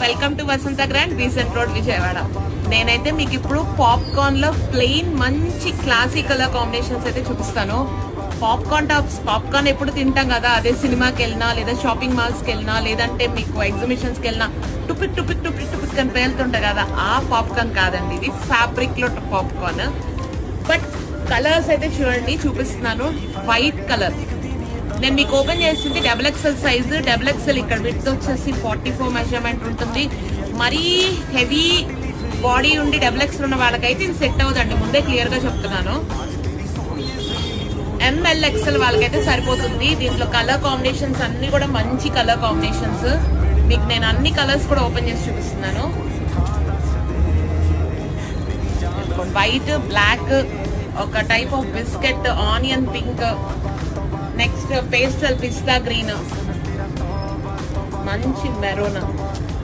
Welcome to Vasantha grand Besant road Vijayawada. నేనైతే మీకు ఇప్పుడు పాప్కార్న్ లో ప్లెయిన్ మంచి క్లాసీ కలర్ కాంబినేషన్స్ అయితే చూపిస్తాను. పాప్కార్న్ టాప్స్, పాప్కార్న్ ఎప్పుడు తింటాం కదా, అదే సినిమాకి వెళ్ళినా లేదా షాపింగ్ మాల్స్ కి వెళ్ళినా లేదంటే మీకు ఎగ్జిబిషన్స్ కి వెళ్ళినా టుపిక్ టుపిక్ టుపిక్ టుపిక్ అని పేలుతుంటాయి కదా, ఆ పాప్కార్న్ కాదండి ఇది. ఫ్యాబ్రిక్ లో పాప్కార్న్. బట్ కలర్స్ అయితే చూడండి, చూపిస్తున్నాను. వైట్ కలర్ నేను మీకు ఓపెన్ చేస్తుంది XXL సైజు. XXL ఇక్కడ విడ్త్ వచ్చేసి 44 మెజర్మెంట్ ఉంటుంది. మరీ హెవీ బాడీ ఉండి XXL ఉన్న వాళ్ళకైతే ఇది సెట్ అవుతుందండి, ముందే క్లియర్ గా చెప్తున్నాను. MLXL వాళ్ళకైతే సరిపోతుంది. దీంట్లో కలర్ కాంబినేషన్స్ అన్ని కూడా మంచి కలర్ కాంబినేషన్స్. మీకు నేను అన్ని కలర్స్ కూడా ఓపెన్ చేసి చూపిస్తున్నాను. వైట్, బ్లాక్, ఒక type of biscuit, onion pink, next pastel pista green, మంచి మెరూన్,